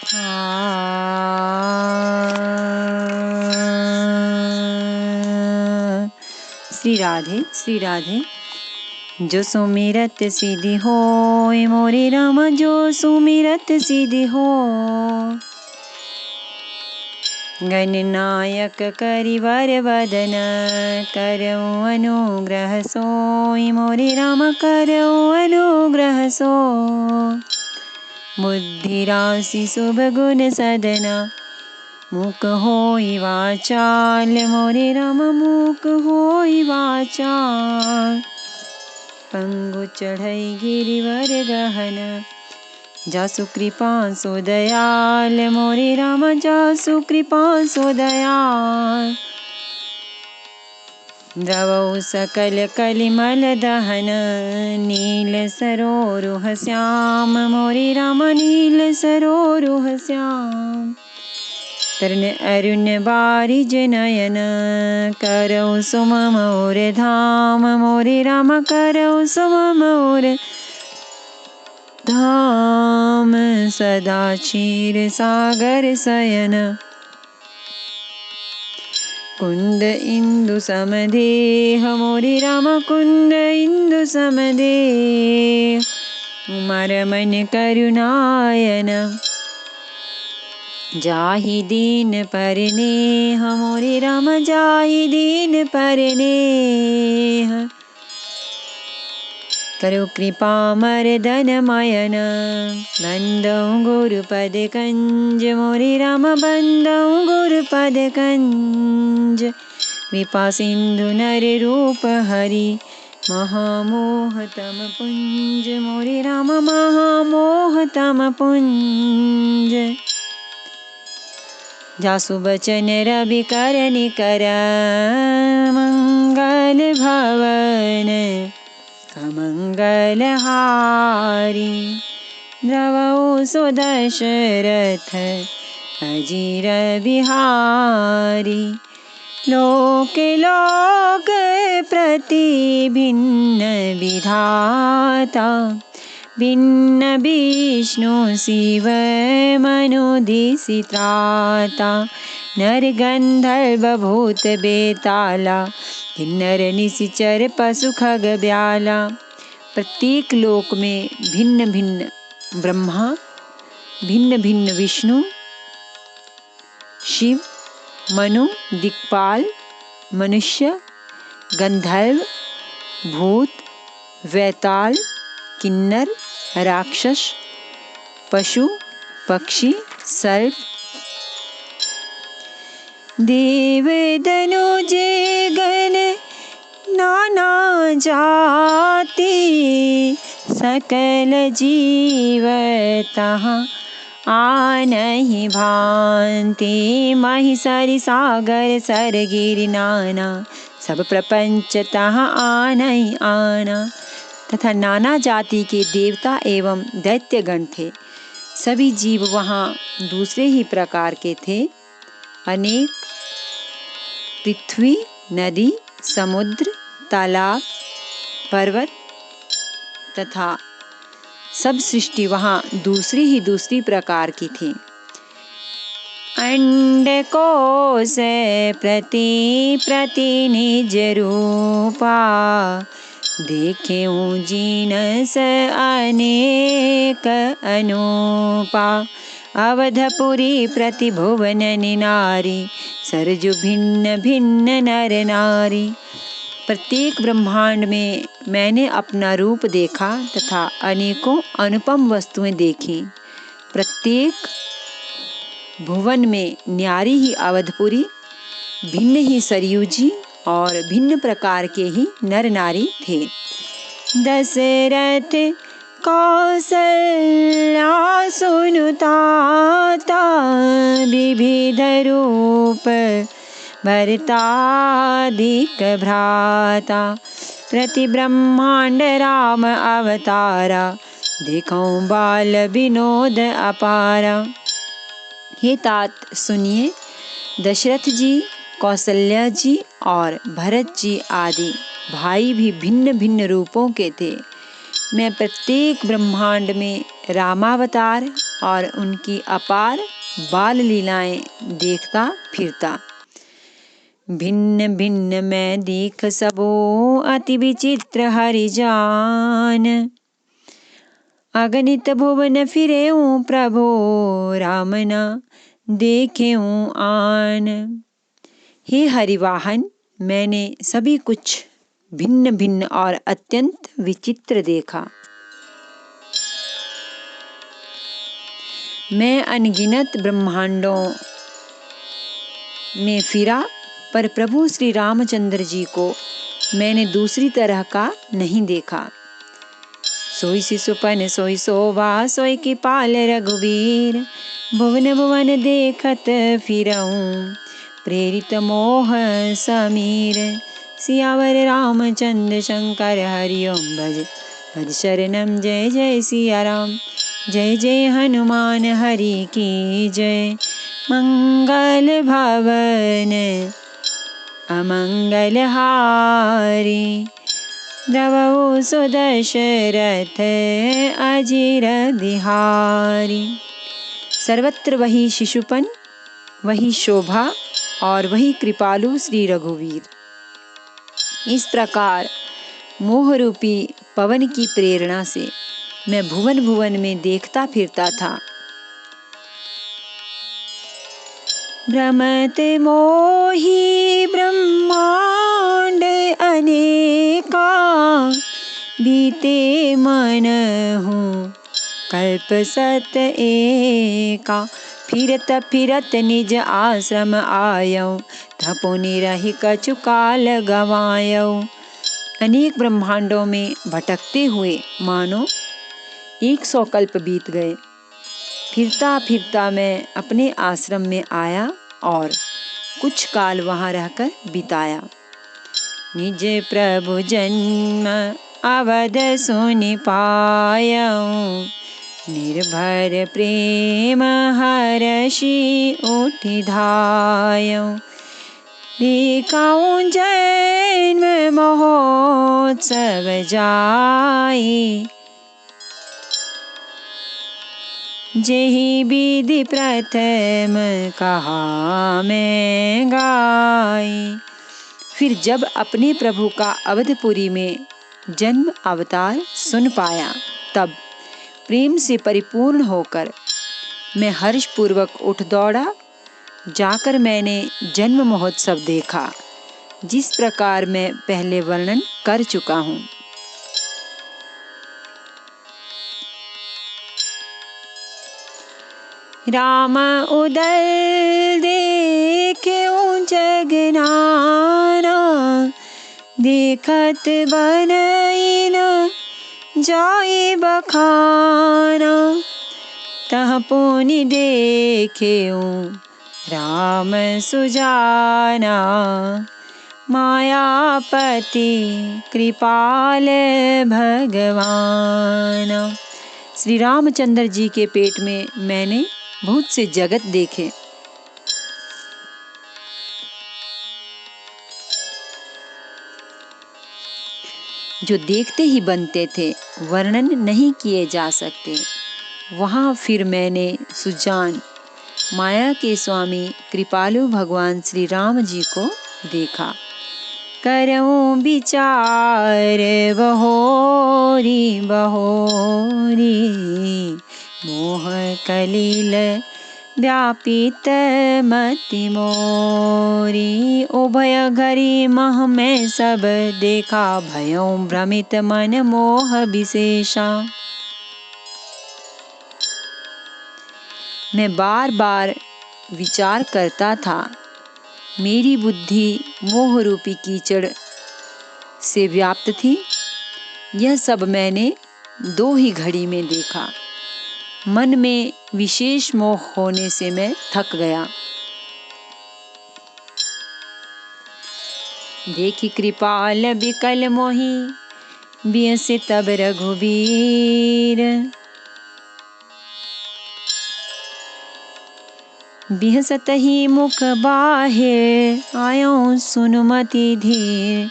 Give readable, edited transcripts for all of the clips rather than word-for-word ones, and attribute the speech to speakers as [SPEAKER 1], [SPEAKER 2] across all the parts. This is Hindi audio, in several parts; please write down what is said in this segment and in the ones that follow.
[SPEAKER 1] श्री राधे श्री राधे। जो सुमिरत सिद्धि होय मोरे राम, जो सुमिरत सिद्धि हो। गणनायक करिवर वदन, करौ अनुग्रह सोय मोरे राम, करौ अनुग्रह सो। बुद्धि राशि शुभ गुण सदना, मूक होई वाचाल मोरे राम, मूक होई वाचाल। पंगु चढ़ई गिरिवर गहन, जासु कृपा सो दयाल मोरे राम, जासु कृपा सो दयाल। द्रवौ सकल कलिमल दहन, नील सरोरुह श्याम मोरे राम, नील सरोरुह श्याम। तरण अरुण बारिज नयन, करौ सुम मोर धाम मोरे राम, करौ सुम मोर धाम। सदा क्षीर सागर शयन, कुंद इंदु समदेह मोरे राम, कुंद इंदु समदेह। उमर मन करुणायन, जाहि दीन परनेह मोरे राम, जाहि दीन परनेह। करौ कृपा मर्दन मयन, बंदौ गुरुपद कंज मोरे राम, बंदौ गुरुपद कंज। कृपा सिंधु नर रूप हरि, महामोह तम पुंज मोरे राम, महामोह तम पुंज। जासु बचन रवि कर निकर, मंगल भवन अमंगल हारी। द्रवौ सो दशरथ अजीर बिहारी, लोक लोक प्रति भिन्न विधाता। भिन्न विष्णु शिव मनुदिसि त्राता, नर गंधर्व भूत बेताला, किन्नर निशिचर पशु खग ब्याला। प्रत्येक लोक में भिन्न भिन्न ब्रह्मा, भिन्न भिन्न विष्णु, शिव, मनु, दिक्पाल, मनुष्य, गंधर्व, भूत, वैताल, किन्नर, राक्षस, पशु, पक्षी, सर्प, देव दनुज गण नाना जाति। सकल जीव तहाँ आनहि भांति, महिषरि सागर सर गिरि नाना, सब प्रपंच तहाँ आनहि आना। तथा नाना जाति के देवता एवं दैत्यगण थे। सभी जीव वहाँ दूसरे ही प्रकार के थे। अनेक पृथ्वी, नदी, समुद्र, तालाब, पर्वत तथा सब सृष्टि वहाँ दूसरी ही दूसरी प्रकार की थी। अंड कोश प्रति प्रति निज रूपा, देखेऊ जीनस अनेक अनूपा। अवधपुरी प्रति भुवन नारी, सरजु भिन्न भिन्न नर नारी। प्रत्येक ब्रह्मांड में मैंने अपना रूप देखा तथा अनेकों अनुपम वस्तुएं देखी। प्रत्येक भुवन में न्यारी ही अवधपुरी, भिन्न ही सरयूजी और भिन्न प्रकार के ही नर नारी थे। दशरथ कौसल्या सुनुताता, विविध रूप भरतादिक भ्राता। प्रति ब्रह्मांड राम अवतारा, देखऊं बाल विनोद अपारा। हे तात सुनिए, दशरथ जी, कौशल्या जी और भरत जी आदि भाई भी भिन्न भिन्न रूपों के थे। मैं प्रत्येक ब्रह्मांड में रामावतार और उनकी अपार बाल लीलाएं देखता फिरता। भिन्न भिन्न मैं देख सबो अति विचित्र हरि जान। अगणित भुवन फिरेऊं प्रभो राम न देखेऊं आन। हे हरिवाहन, मैंने सभी कुछ भिन्न भिन्न और अत्यंत विचित्र देखा। मैं अनगिनत ब्रह्मांडों में फिरा, पर प्रभु श्री रामचंद्र जी को मैंने दूसरी तरह का नहीं देखा। सोई शिशुपन सोई शोभा सोई की पाल रघुवीर। भुवन भुवन देखत फिरऊं प्रेरित मोह समीर। सियावर रामचंद्र शंकर हरि ओम भज भज शरणम। जय जय सिया राम, जय जय हनुमान हरि की जय। मंगल भवन अमंगल हारी। द्रवहु सुदशरथ अजिर बिहारी। सर्वत्र वही शिशुपन, वही शोभा और वही कृपालु श्री रघुवीर। इस प्रकार मोहरूपी पवन की प्रेरणा से मैं भुवन भुवन में देखता फिरता था। भ्रमत मोहि ब्रह्मांड अनेका। बीते मनहु कल्प सत एका। फिरत फिरत निज आश्रम आयौ। तपो निरहि कछु काल गवायौ। अनेक ब्रह्मांडों में भटकते हुए मानो 100 कल्प बीत गए। फिरता फिरता मैं अपने आश्रम में आया और कुछ काल वहां रहकर बिताया। निज प्रभु जन्म अवध सुनि पायौ। निर्भर प्रेम हरषि उठि धायौ। देखौं जन्म महोत्सव जाई। जेहि विधि प्रथम कहा मैं गाई। फिर जब अपने प्रभु का अवधपुरी में जन्म अवतार सुन पाया, तब प्रेम से परिपूर्ण होकर मैं हर्षपूर्वक उठ दौड़ा। जाकर मैंने जन्म महोत्सव देखा, जिस प्रकार मैं पहले वर्णन कर चुका हूँ। राम उदल देखेऊं जगनाना। देखत बनई न जाई बखाना। तह पुनि देखेऊं राम सुजाना। मायापति कृपाल भगवान। श्री रामचंद्र जी के पेट में मैंने बहुत से जगत देखे। जो देखते ही बनते थे, वर्णन नहीं किए जा सकते। वहां फिर मैंने सुजान माया के स्वामी कृपालु भगवान श्री राम जी को देखा। करऊं विचार बहोरी बहोरी। मोह कलिल व्यापित मति मोरी। उभय घरी मह में सब देखा। भयों भ्रमित मन मोह विशेषा। मैं बार बार विचार करता था। मेरी बुद्धि मोह रूपी कीचड़ से व्याप्त थी। यह सब मैंने 2 ही घड़ी में देखा। मन में विशेष मोह होने से मैं थक गया। देखी कृपाल बिकल मोहि बियसे तब रघुवीर। बिहसत ही मुख बाहिर आयों सुनुमति धीर।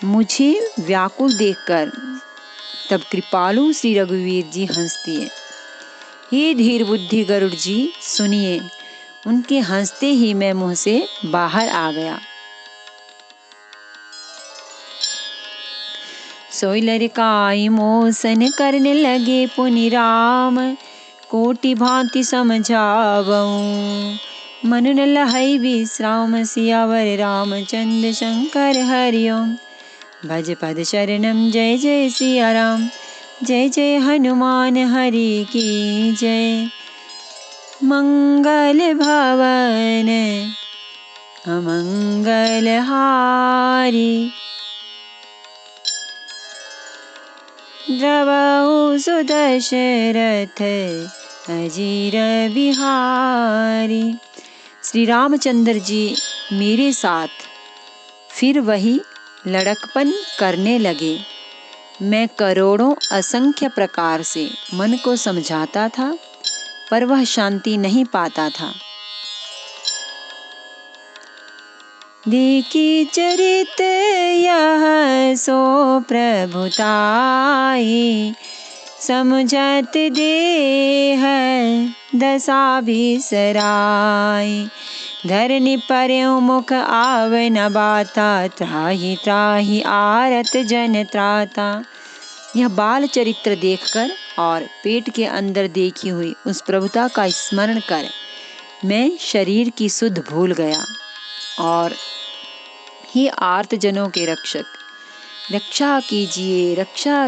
[SPEAKER 1] मुझे व्याकुल देखकर तब कृपालु श्री रघुवीर जी हंसती है। हे धीर बुद्धि गरुड़ जी सुनिए। उनके हंसते ही मैं मुंह से बाहर आ गया। सोई लरिकाई मोसन करने लगे पुनि राम, कोटि भांति समझावऊं। मनु न लहई विश्राम, सियावर रामचंद्र शंकर हरिओम। भज पद शरणम जय जय सिया राम, जय जय हनुमान हरि की जय। मंगल भवन अमंगल हारी, द्रवहु सुदशरथ अजीर बिहारी। श्री रामचंद्र जी मेरे साथ फिर वही लड़कपन करने लगे। मैं करोड़ों असंख्य प्रकार से मन को समझाता था, पर वह शांति नहीं पाता था। देखी चरित यह सो प्रभुताई, समझत देह दशा बिसराई। धरनी पर्यो मुख आवन बाता, त्राहि त्राहि आरत जन त्राता। यह बाल चरित्र देखकर और पेट के अंदर देखी हुई उस प्रभुता का स्मरण कर मैं शरीर की सुध भूल गया और हे आर्त जनों के रक्षक, रक्षा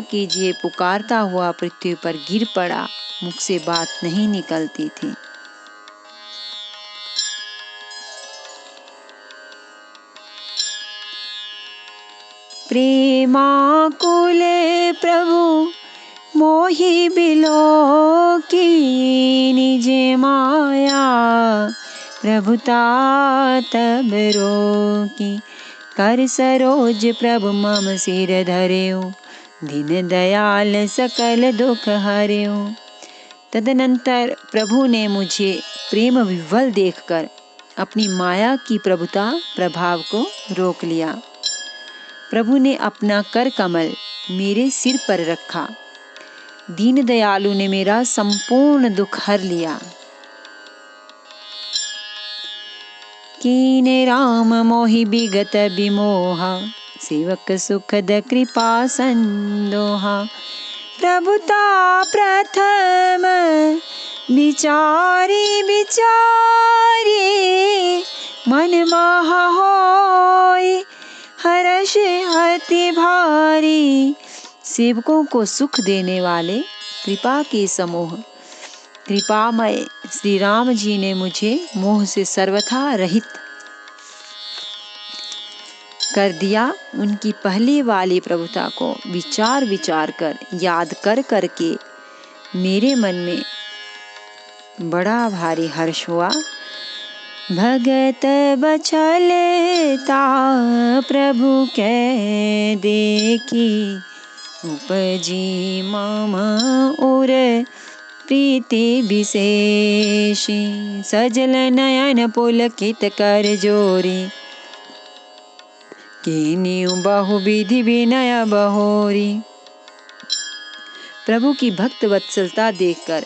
[SPEAKER 1] कीजिए पुकारता हुआ पृथ्वी पर गिर पड़ा। मुख से बात नहीं निकलती थी। प्रेमाकुल प्रभु मोहि बिलो की, निज माया प्रभुता तब रोकी। कर सरोज प्रभु मम सिर धर्यो, दीन दयाल सकल दुख हर्यो। तदनंतर प्रभु ने मुझे प्रेम विह्वल देखकर अपनी माया की प्रभुता प्रभाव को रोक लिया। प्रभु ने अपना कर कमल मेरे सिर पर रखा। दीन दयालु ने मेरा संपूर्ण दुख हर लिया। कीने राम मोहि विगत विमोहा, सेवक सुखद कृपा संदोहा। प्रभुता प्रथम विचारी मन महा होय, हर्ष अति भारी। सेवकों को सुख देने वाले कृपा के समूह कृपामय श्री राम जी ने मुझे मोह से सर्वथा रहित कर दिया। उनकी पहले वाली प्रभुता को विचार कर याद कर करके मेरे मन में बड़ा भारी हर्ष हुआ। भगत बछलता प्रभु के देखी, उपजी मम उर प्रीति विशेषी। सजल नयन पुलकित कर जोरी, कीन्यु बहु विधि विनय बहोरी। प्रभु की भक्त वत्सलता देखकर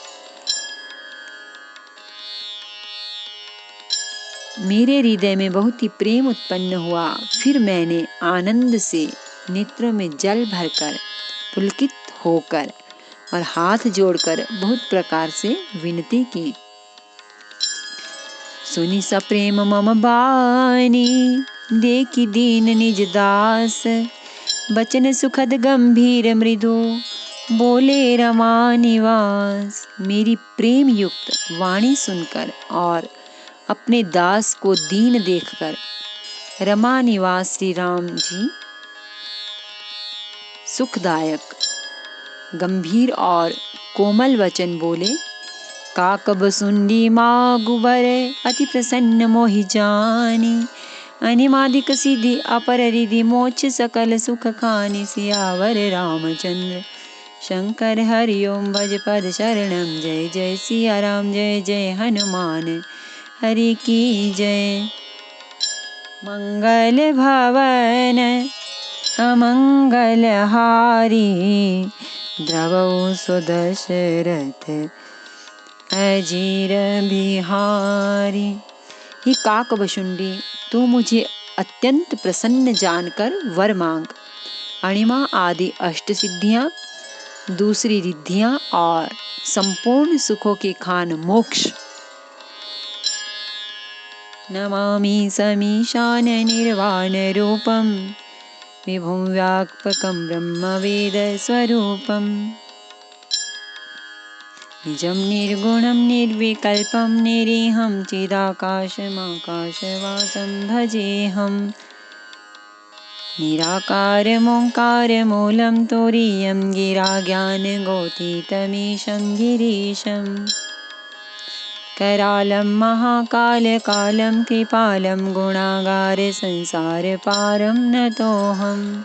[SPEAKER 1] मेरे हृदय में बहुत ही प्रेम उत्पन्न हुआ। फिर मैंने आनंद से नेत्रों में जल भरकर पुलकित होकर और हाथ जोड़कर बहुत प्रकार से विनती की। सुनि सप्रेम मम बानी, देखी दीन निज दास। बचन सुखद गंभीर मृदु, बोले रमा निवास। मेरी प्रेम युक्त वाणी सुनकर और अपने दास को दीन देखकर रमा निवास श्री राम जी सुखदायक गंभीर और कोमल वचन बोले। काकब सुंडी मागुबर, अति प्रसन्न मोहि जानी। अनिमादिक सिद्धि अपर रिधि, मोक्ष सकल सुख खानी। सियावर रामचंद्र शंकर हरिओम। भज पद शरणम जय जय सिया राम, जय जय हनुमान हरि की जय। मंगल भवन अमंगल हारी, द्रवौ स्वदशरथ अजीर बिहारी। ही काकभशुंडी, तू मुझे अत्यंत प्रसन्न जानकर वर मांग। अणिमा आदि अष्टसिद्धियां, दूसरी रिद्धियां और संपूर्ण सुखों के खान मोक्ष। नमामि समीशान निर्वाण रूपम विभुं व्यापकं ब्रह्मवेद स्वरूपम। निजं निर्गुणं निर्विकल्पं निरीहं चिदाकाशमाकाशवासं भजेऽहम्। निराकारमोङ्कारमूलं तुरीयं गिराज्ञानगोथितमीशं गिरीशम्। करालं महाकालकालं कृपालं गुणागारसंसारपारं नतोऽहम्।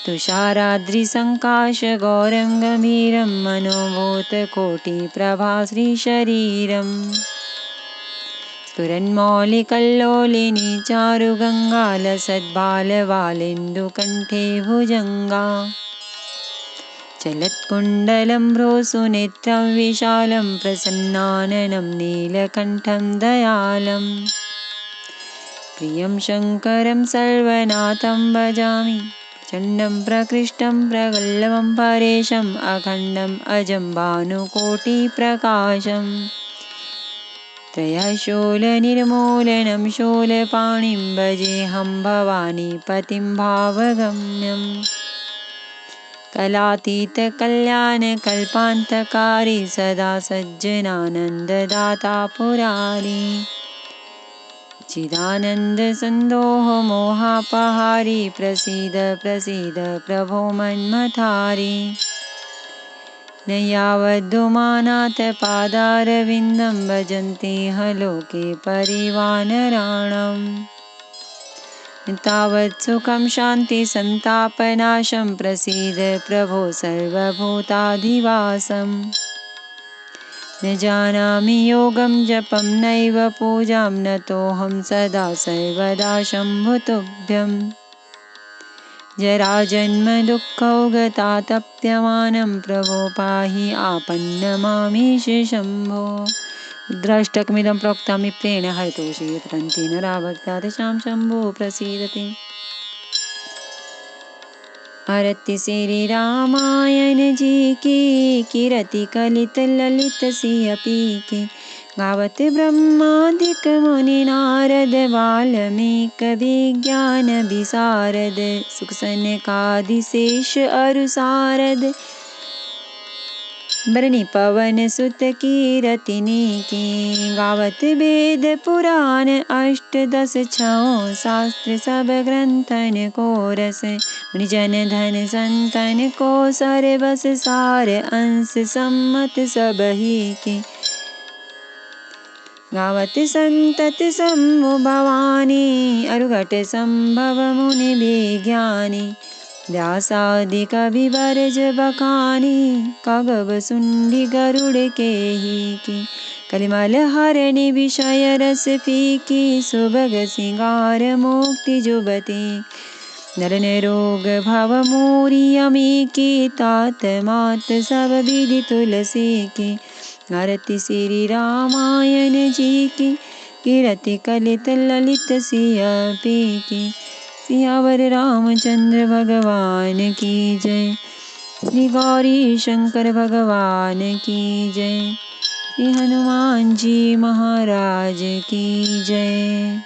[SPEAKER 1] तुषाराद्रिसङ्काशगौरं गम्भीरं मनोभूतकोटिप्रभाश्रीशरीरम्। स्फुरन्मौलिकल्लोलिनी चारुगङ्गालसद्बालवालेन्दुकण्ठे भुजङ्गा। चलत्कुण्डलं भ्रूसुनेत्रं विशालं प्रसन्नाननं नीलकण्ठं दयालम्। प्रियं शङ्करं सर्वनाथं भजामि, प्रचण्डं प्रकृष्टं प्रगल्भं परेशम् अखण्डम् अजं भानुकोटिप्रकाशम्। त्रयशूलनिर्मूलनं शूलपाणिं भजेऽहं भवानीपतिं भावगम्यम्। कलातीतकल्याणकल्पान्तकारी सदा सज्जनानन्ददाता पुरारी। चिदानन्दसन्दोहमोहापहारी प्रसीद प्रसीद प्रभो मन्मथारी। न यावद्धुमानाथपादारविन्दं भजन्ते ह लोके परिवानराणाम्। न तावत् सुखं शान्तिसन्तापनाशं प्रसीद प्रभो सर्वभूताधिवासम्। न जानामि योगं जपं नैव पूजां नतोऽहं सदा सर्वदा शम्भुतुभ्यम्। जराजन्मदुःखौगतातप्यमानं प्रभो पाहि आपन्नमामीश शम्भो। रुद्राष्टकमिदं प्रोक्तं विप्रेण हरितोषे यतन्ति नरा भक्त्या तेषां शम्भो प्रसीदति। आरती श्री रामायण जी की, कीरति कलित ललित सिय पी के। गावत ब्रह्मादिक मुनि नारद, वाल्मीकि विज्ञान विशारद। सुख सनकादि शेष अरु सारद, बरनि पवन सुत कीरतिनी की। गावत वेद पुराण अष्टदश छौ शास्त्र, सब ग्रंथन को रस। मुनिजन धन संतन को सर्वस सार, अंश सम्मत सबहि के। गावत संतत शंभु भवानी, अरुघट संभव मुनि विज्ञानी। व्यासादि कवि बरज बखानी, कागब सुंडी गरुड़ केही की। कलिमल हरनि विषय रस फीकी, सुभग सिंगार मुक्ति जुबती। नरन रोग भव मोरी अमी की, तात मात सब विधि तुलसी की। आरती श्री रामायण जी की, कीरति कलित ललित सिय पी की। सियावर रामचंद्र भगवान की जय। श्री गौरी शंकर भगवान की जय। श्री हनुमान जी महाराज की जय।